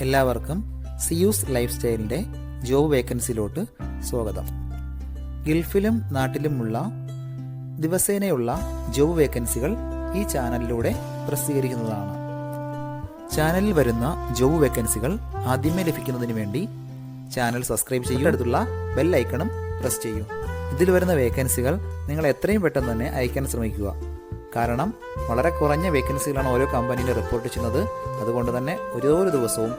എല്ലാവർക്കും Zeus life സ്റ്റൈലിൻ്റെ job വേക്കൻസിയിലോട്ട് സ്വാഗതം. ഗൾഫിലും നാട്ടിലുമുള്ള ദിവസേനയുള്ള job വേക്കൻസികൾ ഈ ചാനലിലൂടെ പ്രസിദ്ധീകരിക്കുന്നതാണ്. ചാനലിൽ വരുന്ന ജോബ് വേക്കൻസികൾ ആദ്യമേ ലഭിക്കുന്നതിന് വേണ്ടി ചാനൽ സബ്സ്ക്രൈബ് ചെയ്യുക, അടുത്തുള്ള ബെൽ ഐക്കണും പ്രസ് ചെയ്യൂ. ഇതിൽ വരുന്ന വേക്കൻസികൾ നിങ്ങൾ എത്രയും പെട്ടെന്ന് തന്നെ അയക്കാൻ ശ്രമിക്കുക. കാരണം വളരെ കുറഞ്ഞ വേക്കൻസികളാണ് ഓരോ കമ്പനിയിൽ റിപ്പോർട്ട് ചെയ്യുന്നത്. അതുകൊണ്ട് തന്നെ ഓരോ ദിവസവും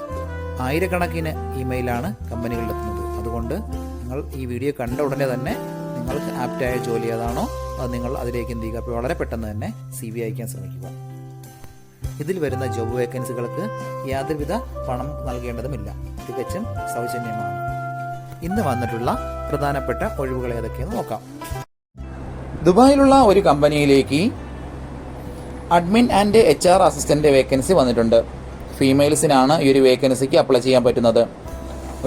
ആയിരക്കണക്കിന് ഇമെയിലാണ് കമ്പനികളിലെത്തുന്നത്. അതുകൊണ്ട് നിങ്ങൾ ഈ വീഡിയോ കണ്ട ഉടനെ തന്നെ നിങ്ങൾക്ക് ആപ്റ്റായ ജോലി ഏതാണോ അത് നിങ്ങൾ അതിലേക്ക് എന്ത് ചെയ്യുക, അപ്പോൾ വളരെ പെട്ടെന്ന് തന്നെ CV അയക്കാൻ ശ്രമിക്കുക. ഇതിൽ വരുന്ന ജോബ് വേക്കൻസികൾക്ക് യാതൊരുവിധ പണം നൽകേണ്ടതുമില്ല, തികച്ചും സൗജന്യമാണ്. ഇന്ന് വന്നിട്ടുള്ള പ്രധാനപ്പെട്ട ഒഴിവുകൾ ഏതൊക്കെയെന്ന് നോക്കാം. ദുബായിലുള്ള ഒരു കമ്പനിയിലേക്ക് admin and HR assistant vacancy വന്നിട്ടുണ്ട്. ഫീമെയിൽസിനാണ് ഈ ഒരു വേക്കൻസിക്ക് അപ്ലൈ ചെയ്യാൻ പറ്റുന്നത്.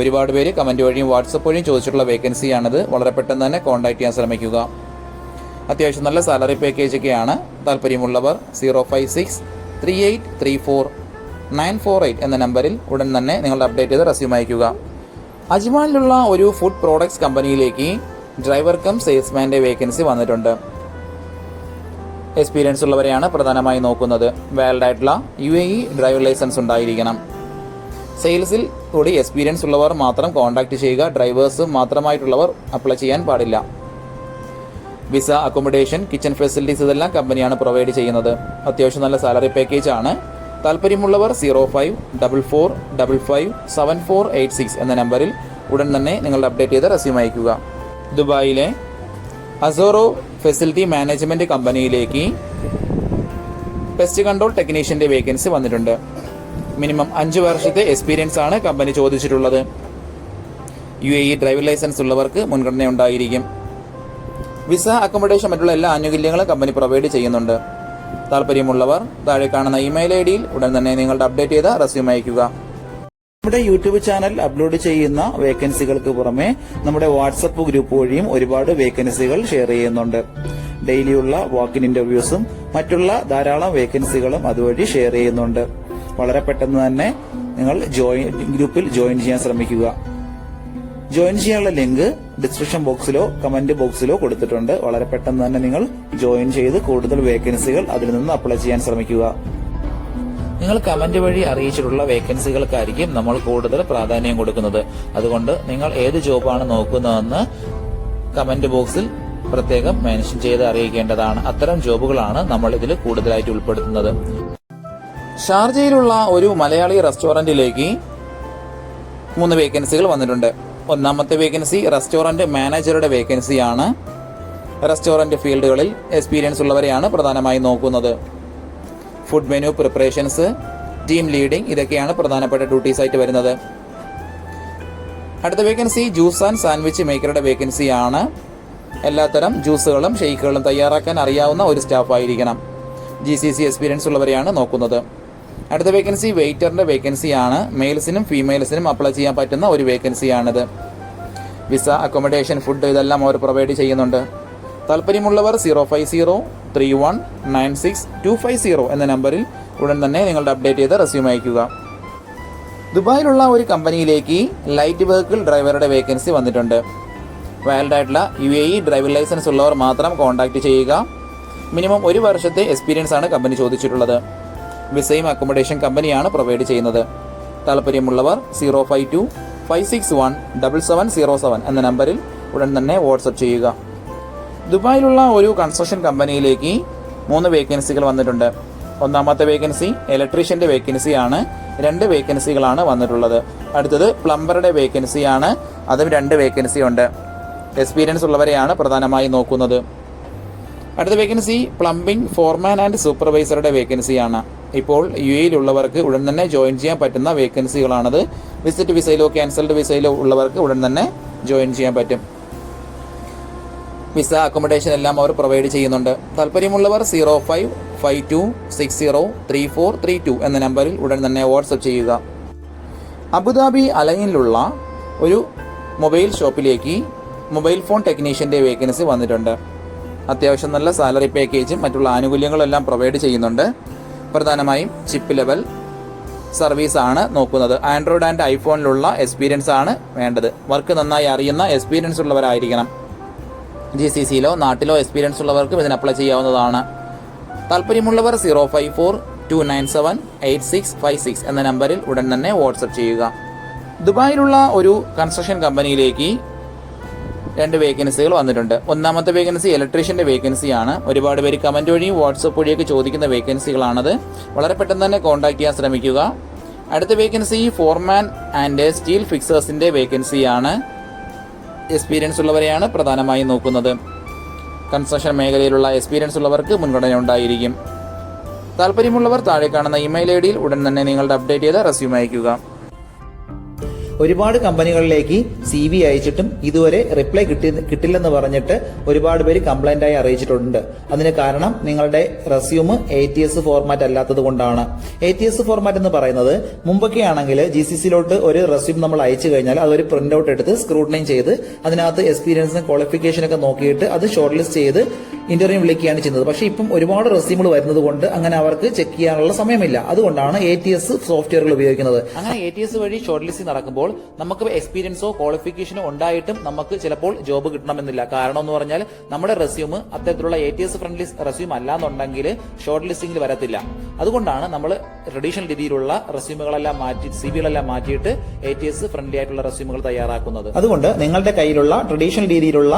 ഒരുപാട് പേര് കമൻറ്റ് വഴിയും വാട്സപ്പ് വഴിയും ചോദിച്ചിട്ടുള്ള വേക്കൻസിയാണിത്. വളരെ പെട്ടെന്ന് തന്നെ കോൺടാക്ട് ചെയ്യാൻ ശ്രമിക്കുക. അത്യാവശ്യം നല്ല സാലറി പാക്കേജൊക്കെയാണ്. താല്പര്യമുള്ളവർ 0563834 എന്ന നമ്പറിൽ ഉടൻ തന്നെ നിങ്ങളുടെ അപ്ഡേറ്റ് ചെയ്ത് റെസ്യൂം അയക്കുക. അജ്മാനിലുള്ള ഒരു ഫുഡ് പ്രോഡക്ട്സ് കമ്പനിയിലേക്ക് ഡ്രൈവർ കം സെയിൽസ്മാൻ്റെ വേക്കൻസി വന്നിട്ടുണ്ട്. എക്സ്പീരിയൻസ് ഉള്ളവരെയാണ് പ്രധാനമായി നോക്കുന്നത്. വാലിഡ് ആയിട്ടുള്ള UAE ഡ്രൈവർ ലൈസൻസ് ഉണ്ടായിരിക്കണം. സെയിൽസിൽ കൂടി എക്സ്പീരിയൻസ് ഉള്ളവർ മാത്രം കോൺടാക്ട് ചെയ്യുക. ഡ്രൈവേഴ്സ് മാത്രമായിട്ടുള്ളവർ അപ്ലൈ ചെയ്യാൻ പാടില്ല. വിസ, അക്കോമഡേഷൻ, കിച്ചൺ ഫെസിലിറ്റീസ് ഇതെല്ലാം കമ്പനിയാണ് പ്രൊവൈഡ് ചെയ്യുന്നത്. അത്യാവശ്യം നല്ല സാലറി പാക്കേജ് ആണ്. താല്പര്യമുള്ളവർ 0555557486 എന്ന നമ്പറിൽ ഉടൻ തന്നെ നിങ്ങളുടെ അപ്ഡേറ്റ് ചെയ്ത് റെസ്യൂം അയക്കുക. ദുബായിലെ അസോറോ ഫെസിലിറ്റി മാനേജ്മെന്റ് കമ്പനിയിലേക്ക് പെസ്റ്റ് കൺട്രോൾ ടെക്നീഷ്യന്റെ വേക്കൻസി വന്നിട്ടുണ്ട്. മിനിമം 5 വർഷത്തെ എക്സ്പീരിയൻസ് ആണ് കമ്പനി ചോദിച്ചിട്ടുള്ളത്. UAE ഡ്രൈവിംഗ് ലൈസൻസ് ഉള്ളവർക്ക് മുൻഗണന ഉണ്ടായിരിക്കും. വിസ, അക്കോമഡേഷൻ മറ്റുള്ള എല്ലാ ആനുകൂല്യങ്ങളും കമ്പനി പ്രൊവൈഡ് ചെയ്യുന്നുണ്ട്. താല്പര്യമുള്ളവർ താഴെ കാണുന്ന ഇമെയിൽ ID ഉടൻ തന്നെ നിങ്ങളുടെ അപ്ഡേറ്റ് ചെയ്ത റെസ്യൂം അയക്കുക. നമ്മുടെ യൂട്യൂബ് ചാനൽ അപ്ലോഡ് ചെയ്യുന്ന വേക്കൻസികൾക്ക് പുറമെ നമ്മുടെ വാട്സപ്പ് ഗ്രൂപ്പ് വഴിയും ഒരുപാട് വേക്കൻസികൾ ഷെയർ ചെയ്യുന്നുണ്ട്. ഡെയിലിയുള്ള വാക്കിൻ ഇന്റർവ്യൂസും മറ്റുള്ള ധാരാളം വേക്കൻസികളും അതുവഴി ഷെയർ ചെയ്യുന്നുണ്ട്. വളരെ പെട്ടെന്ന് തന്നെ നിങ്ങൾ ഗ്രൂപ്പിൽ ജോയിൻ ചെയ്യാൻ ശ്രമിക്കുക. ജോയിൻ ചെയ്യാനുള്ള ലിങ്ക് ഡിസ്ക്രിപ്ഷൻ ബോക്സിലോ കമന്റ് ബോക്സിലോ കൊടുത്തിട്ടുണ്ട്. വളരെ പെട്ടെന്ന് തന്നെ നിങ്ങൾ ജോയിൻ ചെയ്ത് കൂടുതൽ വേക്കൻസികൾ അതിൽ നിന്ന് അപ്ലൈ ചെയ്യാൻ ശ്രമിക്കുക. നിങ്ങൾ കമന്റ് വഴി അറിയിച്ചിട്ടുള്ള വേക്കൻസികൾക്കായിരിക്കും നമ്മൾ കൂടുതൽ പ്രാധാന്യം കൊടുക്കുന്നത്. അതുകൊണ്ട് നിങ്ങൾ ഏത് ജോബാണ് നോക്കുന്നതെന്ന് കമന്റ് ബോക്സിൽ പ്രത്യേകം മെൻഷൻ ചെയ്ത് അറിയിക്കേണ്ടതാണ്. അത്തരം ജോബുകളാണ് നമ്മൾ ഇതിൽ കൂടുതലായിട്ട് ഉൾപ്പെടുത്തുന്നത്. ഷാർജയിലുള്ള ഒരു മലയാളി റെസ്റ്റോറന്റിലേക്ക് 3 വേക്കൻസികൾ വന്നിട്ടുണ്ട്. ഒന്നാമത്തെ വേക്കൻസി റെസ്റ്റോറന്റ് മാനേജറുടെ വേക്കൻസിയാണ്. റെസ്റ്റോറന്റ് ഫീൽഡുകളിൽ എക്സ്പീരിയൻസ് ഉള്ളവരെയാണ് പ്രധാനമായും നോക്കുന്നത്. Food menu preparations, team leading ഇതൊക്കെയാണ് പ്രധാനപ്പെട്ട ഡ്യൂട്ടീസ് ആയിട്ട് വരുന്നത്. അടുത്ത വേക്കൻസി ജ്യൂസ് ആൻഡ് സാൻഡ്വിച്ച് മേക്കറുടെ വേക്കൻസിയാണ്. എല്ലാത്തരം ജ്യൂസുകളും ഷെയ്ക്കുകളും തയ്യാറാക്കാൻ അറിയാവുന്ന ഒരു സ്റ്റാഫ് ആയിരിക്കണം. GCC എക്സ്പീരിയൻസ് ഉള്ളവരെയാണ് നോക്കുന്നത്. അടുത്ത വേക്കൻസി വെയിറ്ററിന്റെ വേക്കൻസിയാണ്. മെയിൽസിനും ഫീമെയിൽസിനും അപ്ലൈ ചെയ്യാൻ പറ്റുന്ന ഒരു വേക്കൻസിയാണിത്. വിസ, അക്കോമഡേഷൻ, ഫുഡ് ഇതെല്ലാം അവർ പ്രൊവൈഡ് ചെയ്യുന്നുണ്ട്. താല്പര്യമുള്ളവർ 050319625 എന്ന നമ്പറിൽ ഉടൻ തന്നെ നിങ്ങളുടെ അപ്ഡേറ്റ് ചെയ്ത് റെസ്യൂം അയക്കുക. ദുബായിലുള്ള ഒരു കമ്പനിയിലേക്ക് ലൈറ്റ് വെഹിക്കിൾ ഡ്രൈവറുടെ വേക്കൻസി വന്നിട്ടുണ്ട്. വാലിഡ് ആയിട്ടുള്ള UAE ഡ്രൈവിംഗ് ലൈസൻസ് ഉള്ളവർ മാത്രം കോൺടാക്ട് ചെയ്യുക. മിനിമം 1 വർഷത്തെ എക്സ്പീരിയൻസ് ആണ് കമ്പനി ചോദിച്ചിട്ടുള്ളത്. വിസയും അക്കോമഡേഷൻ കമ്പനിയാണ് പ്രൊവൈഡ് ചെയ്യുന്നത്. താല്പര്യമുള്ളവർ 05256177707 എന്ന നമ്പറിൽ ഉടൻ തന്നെ വാട്സപ്പ് ചെയ്യുക. ദുബായിലുള്ള ഒരു കൺസ്ട്രക്ഷൻ കമ്പനിയിലേക്ക് 3 വേക്കൻസികൾ വന്നിട്ടുണ്ട്. ഒന്നാമത്തെ വേക്കൻസി ഇലക്ട്രീഷ്യന്റെ വേക്കൻസിയാണ്. 2 വേക്കൻസികളാണ് വന്നിട്ടുള്ളത്. അടുത്തത് പ്ലംബറുടെ വേക്കൻസിയാണ്. അതും 2 വേക്കൻസി ഉണ്ട്. എക്സ്പീരിയൻസ് ഉള്ളവരെയാണ് പ്രധാനമായി നോക്കുന്നത്. അടുത്ത വേക്കൻസി പ്ലംബിംഗ് ഫോർമാൻ ആൻഡ് സൂപ്പർവൈസറുടെ വേക്കൻസിയാണ്. ഇപ്പോൾ UAEയിലുള്ളവർക്ക് ഉടൻ തന്നെ ജോയിൻ ചെയ്യാൻ പറ്റുന്ന വേക്കൻസികളാണത്. വിസിറ്റ് വിസയിലോ ക്യാൻസൽഡ് വിസയിലോ ഉള്ളവർക്ക് ഉടൻ തന്നെ ജോയിൻ ചെയ്യാൻ പറ്റും. വിസ, അക്കോമഡേഷൻ എല്ലാം അവർ പ്രൊവൈഡ് ചെയ്യുന്നുണ്ട്. താല്പര്യമുള്ളവർ 05526034332 എന്ന നമ്പറിൽ ഉടൻ തന്നെ വാട്സപ്പ് ചെയ്യുക. അബുദാബി അലൈനിലുള്ള ഒരു മൊബൈൽ ഷോപ്പിലേക്ക് മൊബൈൽ ഫോൺ ടെക്നീഷ്യന്റെ വേക്കൻസി വന്നിട്ടുണ്ട്. അത്യാവശ്യം നല്ല സാലറി പാക്കേജും മറ്റുള്ള ആനുകൂല്യങ്ങളെല്ലാം പ്രൊവൈഡ് ചെയ്യുന്നുണ്ട്. പ്രധാനമായും ചിപ്പ് ലെവൽ, സർവീസ് ആണ് നോക്കുന്നത്. ആൻഡ്രോയിഡ് ആൻഡ് ഐഫോണിലുള്ള എക്സ്പീരിയൻസ് ആണ് വേണ്ടത്. വർക്ക് നന്നായി അറിയുന്ന എക്സ്പീരിയൻസ് ഉള്ളവരായിരിക്കണം. GCCയിലോ നാട്ടിലോ എക്സ്പീരിയൻസ് ഉള്ളവർക്കും ഇതിന് അപ്ലൈ ചെയ്യാവുന്നതാണ്. താല്പര്യമുള്ളവർ 054-297-8656 എന്ന നമ്പറിൽ ഉടൻ തന്നെ വാട്സപ്പ് ചെയ്യുക. ദുബായിലുള്ള ഒരു കൺസ്ട്രക്ഷൻ കമ്പനിയിലേക്ക് 2 വേക്കൻസികൾ വന്നിട്ടുണ്ട്. ഒന്നാമത്തെ വേക്കൻസി ഇലക്ട്രീഷ്യൻ്റെ വേക്കൻസിയാണ്. ഒരുപാട് പേര് കമൻറ്റ് വഴിയും വാട്സപ്പ് വഴിയൊക്കെ ചോദിക്കുന്ന വേക്കൻസികളാണത്. വളരെ പെട്ടെന്ന് തന്നെ കോൺടാക്ട് ചെയ്യാൻ ശ്രമിക്കുക. അടുത്ത വേക്കൻസി ഫോർമാൻ ആൻഡ് സ്റ്റീൽ ഫിക്സേഴ്സിൻ്റെ വേക്കൻസിയാണ്. എക്സ്പീരിയൻസ് ഉള്ളവരെയാണ് പ്രധാനമായും നോക്കുന്നത്. കൺസ്ട്രക്ഷൻ മേഖലയിലുള്ള എക്സ്പീരിയൻസ് ഉള്ളവർക്ക് മുൻഗണന ഉണ്ടായിരിക്കും. താല്പര്യമുള്ളവർ താഴെ കാണുന്ന ഇമെയിൽ ഐ ഡിയിൽ ഉടൻ തന്നെ നിങ്ങളുടെ അപ്ഡേറ്റ് ചെയ്ത റെസ്യൂം അയയ്ക്കുക. ഒരുപാട് കമ്പനികളിലേക്ക് CV അയച്ചിട്ടും ഇതുവരെ റിപ്ലൈ കിട്ടില്ലെന്ന് പറഞ്ഞിട്ട് ഒരുപാട് പേര് കംപ്ലൈന്റ് ആയി അറിയിച്ചിട്ടുണ്ട്. അതിന് കാരണം നിങ്ങളുടെ റെസ്യൂം ATS ഫോർമാറ്റ് അല്ലാത്തത് കൊണ്ടാണ്. ATS ഫോർമാറ്റ് എന്ന് പറയുന്നത് മുമ്പൊക്കെ ആണെങ്കിൽ GCCയിലോട്ട് ഒരു റെസ്യൂം നമ്മൾ അയച്ചു കഴിഞ്ഞാൽ അതൊരു പ്രിന്റ് ഔട്ട് എടുത്ത് സ്ക്രൂട്ടനൈ ചെയ്ത് അതിനകത്ത് എക്സ്പീരിയൻസും ക്വാളിഫിക്കേഷനൊക്കെ നോക്കിയിട്ട് അത് ഷോർട്ട് ലിസ്റ്റ് ചെയ്ത് ഇന്റർവ്യൂ വിളിക്കുകയാണ് ചെയ്യുന്നത്. പക്ഷേ ഇപ്പം ഒരുപാട് റെസ്യൂമുകൾ വരുന്നത് കൊണ്ട് അങ്ങനെ അവർക്ക് ചെക്ക് ചെയ്യാനുള്ള സമയമില്ല. അതുകൊണ്ടാണ് ATS സോഫ്റ്റ്വെയറുകൾ ഉപയോഗിക്കുന്നത്. അങ്ങനെ ATS വഴി ഷോർട്ട് ലിസ്റ്റിംഗ് നടക്കുമ്പോൾ നമുക്ക് എക്സ്പീരിയൻസോ ക്വാളിഫിക്കേഷനോ ഉണ്ടായിട്ടും നമുക്ക് ചിലപ്പോൾ ജോബ് കിട്ടണമെന്നില്ല. കാരണം എന്ന് പറഞ്ഞാൽ നമ്മുടെ റെസ്യൂം അത്തരത്തിലുള്ള ATS ഫ്രണ്ട്ലി റെസ്യൂം അല്ലാന്നുണ്ടെങ്കിൽ ഷോർട്ട് ലിസ്റ്റിംഗിൽ വരത്തില്ല. അതുകൊണ്ടാണ് നമ്മൾ ട്രഡീഷണൽ രീതിയിലുള്ള റെസ്യൂമുകളെല്ലാം മാറ്റി CVകളെല്ലാം മാറ്റിയിട്ട് ATS ഫ്രണ്ട്ലി ആയിട്ടുള്ള റെസ്യൂമുകൾ തയ്യാറാക്കുന്നത്. അതുകൊണ്ട് നിങ്ങളുടെ കയ്യിലുള്ള ട്രഡീഷണൽ രീതിയിലുള്ള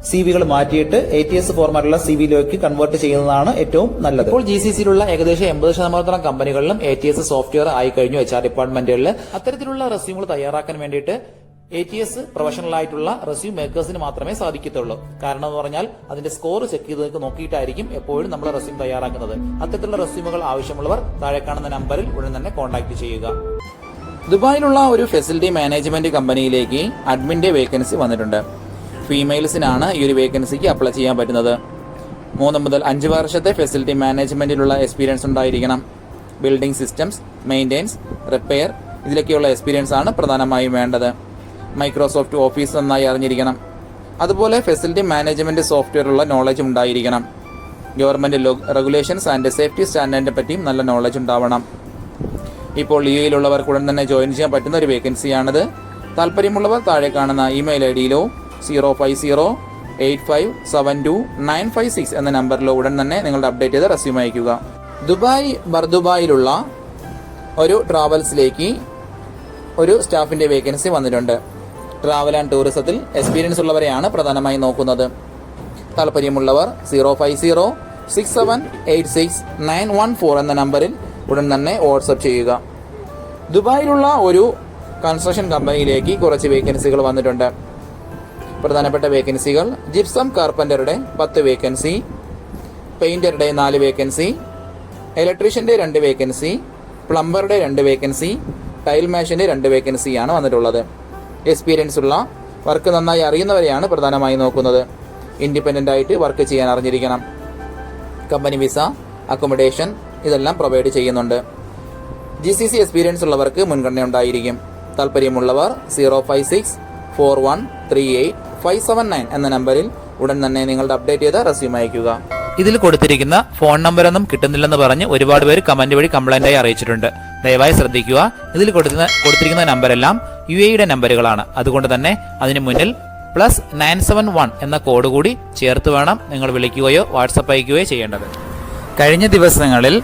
CVകൾ മാറ്റിയിട്ട് ATS ഫോർമാറ്റുള്ള CVയിലേക്ക് കൺവേർട്ട് ചെയ്യുന്നതാണ് ഏറ്റവും നല്ലത്. ഇപ്പോൾ GCCയിലുള്ള ഏകദേശം 80% കമ്പനികളിലും ATS സോഫ്റ്റ്വെയർ ആയി കഴിഞ്ഞു. HR ഡിപ്പാർട്ട്മെന്റുകളിൽ അത്തരത്തിലുള്ള റെസ്യൂമുകൾ തയ്യാറാക്കാൻ വേണ്ടിയിട്ട് ATS പ്രൊഫഷണൽ ആയിട്ടുള്ള റെസ്യൂം മേക്കേഴ്സിന് മാത്രമേ സാധിക്കത്തുള്ളൂ. കാരണം എന്ന് പറഞ്ഞാൽ അതിന്റെ സ്കോർ ചെക്ക് ചെയ്ത് നോക്കിയിട്ടായിരിക്കും എപ്പോഴും നമ്മൾ റെസ്യൂം തയ്യാറാക്കുന്നത്. അത്തരത്തിലുള്ള റെസ്യൂമുകൾ ആവശ്യമുള്ളവർ താഴെ കാണുന്ന നമ്പറിൽ ഉടൻ തന്നെ കോൺടാക്ട് ചെയ്യുക. ദുബായിലുള്ള ഒരു ഫെസിലിറ്റി മാനേജ്മെന്റ് കമ്പനിയിലേക്ക് അഡ്മിന്റെ വേക്കൻസി വന്നിട്ടുണ്ട്. ഫീമെയിൽസിനാണ് ഈ ഒരു വേക്കൻസിക്ക് അപ്ലൈ ചെയ്യാൻ പറ്റുന്നത്. 3 മുതൽ 5 വർഷത്തെ ഫെസിലിറ്റി മാനേജ്മെന്റിലുള്ള എക്സ്പീരിയൻസ് ഉണ്ടായിരിക്കണം. ബിൽഡിംഗ് സിസ്റ്റംസ്, മെയിൻ്റെനൻസ്, റിപ്പയർ ഇതിലൊക്കെയുള്ള എക്സ്പീരിയൻസ് ആണ് പ്രധാനമായും വേണ്ടത്. മൈക്രോസോഫ്റ്റ് ഓഫീസ് നന്നായി അറിഞ്ഞിരിക്കണം. അതുപോലെ ഫെസിലിറ്റി മാനേജ്മെന്റ് സോഫ്റ്റ്വെയറുള്ള നോളജ് ഉണ്ടായിരിക്കണം. ഗവൺമെന്റ് റെഗുലേഷൻസ് ആൻഡ് സേഫ്റ്റി സ്റ്റാൻഡേർഡിനെ പറ്റിയും നല്ല നോളജ് ഉണ്ടാവണം. ഇപ്പോൾ UAEയിലുള്ളവർക്ക് ഉടൻ തന്നെ ജോയിൻ ചെയ്യാൻ പറ്റുന്ന ഒരു വേക്കൻസിയാണിത്. താല്പര്യമുള്ളവർ താഴെ കാണുന്ന ഇമെയിൽ ID-യിലോ 050-8572-956 എന്ന നമ്പറിലോ ഉടൻ തന്നെ നിങ്ങളുടെ അപ്ഡേറ്റ് ചെയ്ത് റെസ്യൂം അയയ്ക്കുക. ദുബായ് ബർദുബായിലുള്ള ഒരു ട്രാവൽസിലേക്ക് ഒരു സ്റ്റാഫിന്റെ വേക്കൻസി വന്നിട്ടുണ്ട്. ട്രാവൽ ആൻഡ് ടൂറിസത്തിൽ എക്സ്പീരിയൻസ് ഉള്ളവരെയാണ് പ്രധാനമായും നോക്കുന്നത്. താല്പര്യമുള്ളവർ 050-6786-914 എന്ന നമ്പറിൽ ഉടൻ തന്നെ വാട്സപ്പ് ചെയ്യുക. ദുബായിലുള്ള ഒരു കൺസ്ട്രക്ഷൻ കമ്പനിയിലേക്ക് കുറച്ച് വേക്കൻസികൾ വന്നിട്ടുണ്ട്. പ്രധാനപ്പെട്ട വേക്കൻസികൾ: ജിപ്സം കാർപ്പന്ററുടെ 10 വേക്കൻസി, പെയിന്ററുടെ 4 വേക്കൻസി, ഇലക്ട്രീഷ്യന്റെ 2 വേക്കൻസി, പ്ലംബറുടെ 2 വേക്കൻസി, ടൈൽ മാഷിന്റെ 2 വേക്കൻസിയാണ് വന്നിട്ടുള്ളത്. എക്സ്പീരിയൻസ് ഉള്ള വർക്ക് നന്നായി അറിയുന്നവരെയാണ് പ്രധാനമായും നോക്കുന്നത്. ഇൻഡിപെൻഡന്റ് ആയിട്ട് വർക്ക് ചെയ്യാൻ അറിഞ്ഞിരിക്കണം. കമ്പനി വിസ, അക്കോമഡേഷൻ ഇതെല്ലാം പ്രൊവൈഡ് ചെയ്യുന്നുണ്ട്. GCC എക്സ്പീരിയൻസ് ഉള്ളവർക്ക് മുൻഗണന ഉണ്ടായിരിക്കും. താല്പര്യമുള്ളവർ 056-4138-579 എന്ന നമ്പറിൽ ഉടൻ തന്നെ നിങ്ങളുടെ അപ്ഡേറ്റ് ചെയ്ത റെസ്യൂം അയയ്ക്കുക. ഇതിൽ കൊടുത്തിരിക്കുന്ന ഫോൺ നമ്പറൊന്നും കിട്ടുന്നില്ലെന്ന് പറഞ്ഞ് ഒരുപാട് പേര് കമന്റ് വഴി കംപ്ലൈന്റായി അറിയിച്ചിട്ടുണ്ട്. ദയവായി ശ്രദ്ധിക്കുക. ഇതിൽ കൊടുത്തിരിക്കുന്ന നമ്പരെല്ലാം UAEയുടെ നമ്പറുകളാണ്. അതുകൊണ്ട് തന്നെ അതിന് മുന്നിൽ +971 എന്ന കോഡ് കൂടി ചേർത്ത് വേണം നിങ്ങൾ വിളിക്കുകയോ വാട്സപ്പ് അയക്കുകയോ ചെയ്യേണ്ടത്. കഴിഞ്ഞ ദിവസങ്ങളിൽ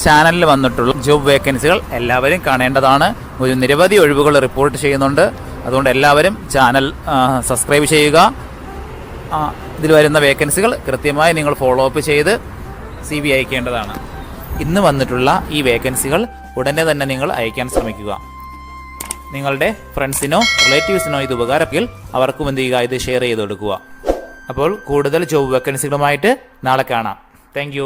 ചാനലിൽ വന്നിട്ടുള്ള ജോബ് വേക്കൻസികൾ എല്ലാവരും കാണേണ്ടതാണ്. ഒരു നിരവധി ഒഴിവുകൾ റിപ്പോർട്ട് ചെയ്യുന്നുണ്ട്. അതുകൊണ്ട് എല്ലാവരും ചാനൽ സബ്സ്ക്രൈബ് ചെയ്യുക. ഇതിൽ വരുന്ന വേക്കൻസികൾ കൃത്യമായി നിങ്ങൾ ഫോളോ അപ്പ് ചെയ്ത് CV അയക്കേണ്ടതാണ്. ഇന്ന് വന്നിട്ടുള്ള ഈ വേക്കൻസികൾ ഉടനെ തന്നെ നിങ്ങൾ അയക്കാൻ ശ്രമിക്കുക. നിങ്ങളുടെ ഫ്രണ്ട്സിനോ റിലേറ്റീവ്സിനോ ഇത് ഉപകാരമെങ്കിൽ അവർക്കും എന്ത് ചെയ്യുക, ഇത് ഷെയർ ചെയ്ത് കൊടുക്കുക. അപ്പോൾ കൂടുതൽ ജോബ് വേക്കൻസികളുമായിട്ട് നാളെ കാണാം. താങ്ക്